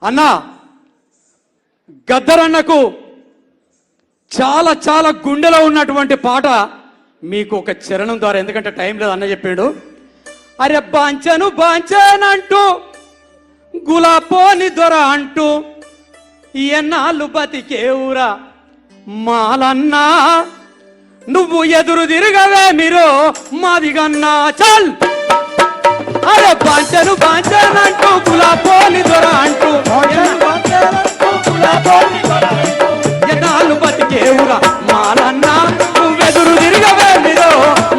అన్నా గద్దరన్నకు చాలా చాలా గుండెలో ఉన్నటువంటి పాట మీకు ఒక చరణం ద్వారా, ఎందుకంటే టైం లేదు అన్న చెప్పాడు. అరే బాంచను బాంచనంటూ గులాపోని దొర అంటూ ఎన్నాళ్ళు బతికేవురా మాలన్నా, నువ్వు ఎదురు తిరగవే మీరు మాదిగన్నా చల్. అరే బాంచను బాంచనంటూ గులాపోని దొర అంటూ ఎన్నాళ్ళు బతికేవురా మాలన్నా, నువ్వెదురు తిరగవే మీరు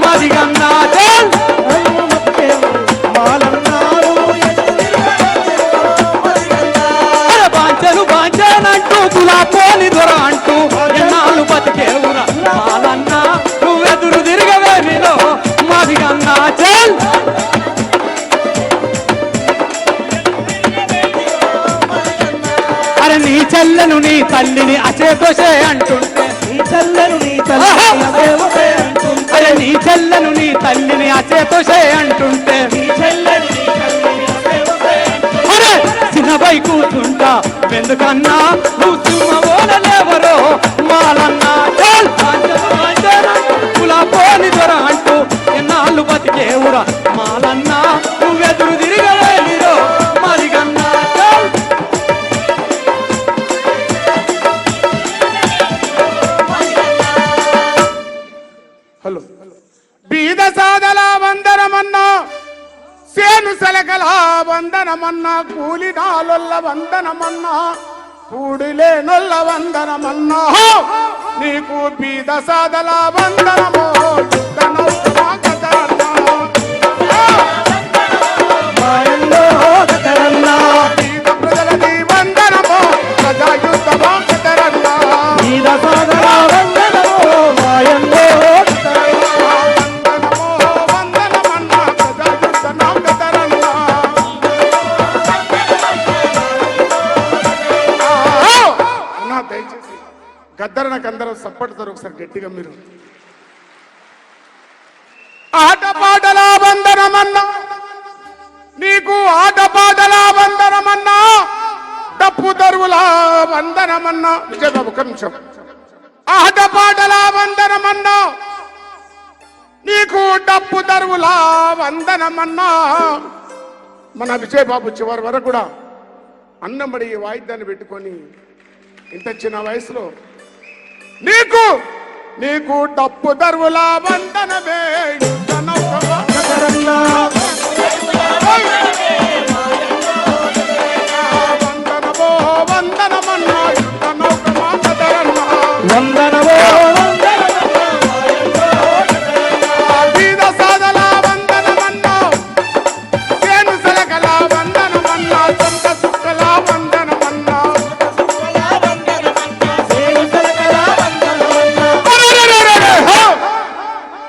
మాదిగన్నా చల్. అరే బాంచను బాంచనంటూ గులాపోని దొర అంటూ ఎన్నాళ్ళు బతికేవురా మాలన్నా, నువ్వెదురు తిరగవే మీరు మాదిగన్నా చల్. అరే నీ చెల్లెను నీ తల్లిని అచేతోసే అంటుంటే, నీ చెల్లెను నీ తల్లిని అంటుంటే, అరే నీ చెల్లెను నీ తల్లిని అచేతోసే అంటుంటే, అరే చిన్నపై కూర్చుంటా ఎందుకన్నా నువ్వు సింహమోనలేవరో మాలన్నా చల్. కులాపోని దొర అంటూ ఎన్నాళ్ళు బతికేవురా మాలన్నా, నువ్వెదురు తిరగలే మీరు మాదిగన్నా చల్. హలో బీద సాదల వందనమన్నా, సేను సెలకల వందనమన్నా, కూలి నాలొల్ల వందనమన్నా, కూడిలేనొల్ల వందనమన్నా, నీకు బీద సాదల వందనమో బీద ప్రజలది వందనమో ప్రజాయుద్ధమా కదరన్నా, బీద సాదల వందనమో మాయంలో గద్దరనకు అందరూ సప్పడతారు ఒకసారి గట్టిగా మీరు. ఆటపాటల వందనమన్నా, నీకు ఆటపాటల వందనమన్నా, డప్పు దరువుల వందనమన్నా. విజయబాబు ఒక నిమిషం. ఆటపాటల వందనమన్నా, నీకు డప్పు దరువుల వందనమన్నా. మన విజయబాబు చివరి వరకు కూడా అన్నబడి ఈ వాయిద్యాన్ని పెట్టుకొని ఇంత చిన్న వయసులో నీకు నీకు డప్పు దరువుల వందనమే వందనమో వందనమన్నా, యుద్ధనౌకమా కదరన్నా, వందనమో బీద సాదల వందనమన్నా, సేను సెలకల వందనమన్నా, సొంత సుక్కల వందనమన్నా,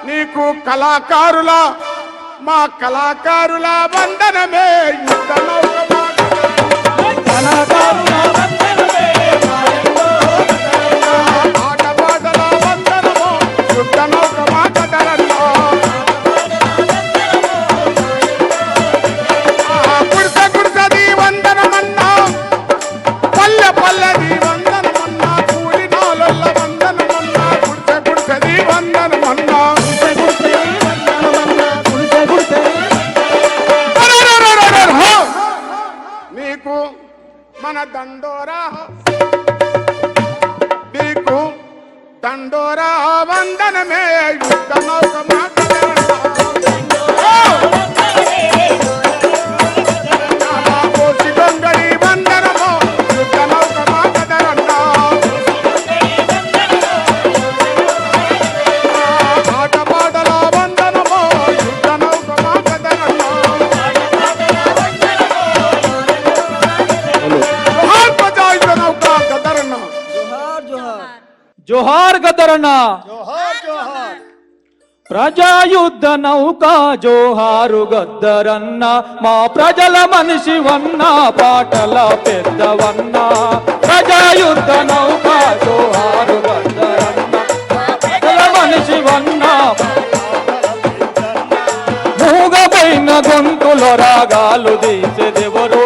నీకు కళాకారుల మా కళాకారుల వందనమే యుద్ధనౌకమా కళాకారుల వందనమే మాయంలో ఆటపాటల వందనమో యుద్ధనౌకమా కదరన్నా, గుడిసె గుడిసెది వందనమన్నా, పల్లె పల్లెది వందనమన్నా, కూలి నాలొల్ల వందనమన్నా, గుడిసె గుడిసెది వందనమన్నా, నీకు మన దండోరా నీకు దండోరా వందనమే యుద్ధనౌకమా కదరన్నా, కోసి దొంగడి వందనమో యుద్ధనౌకమా కదరన్నా, ఆటపాటల వందనమో యుద్ధనౌకమా కదరన్నా, జోహార్ ప్రజాయుద్ధ నౌక కదరన్నా. జోహార్ గద్దరన్న, జోహార్ జోహార్. ప్రజాయుద్ధ నౌక జోహారు గద్దరన్న, మా ప్రజల మనిషివన్న పాటల పెద్దవన్న. ప్రజాయుద్ధ నౌక జోహారు గద్దరన్న, మా ప్రజల మనిషివన్న. మూగపైన గొంతులో రాగాలు తీసేదెవరు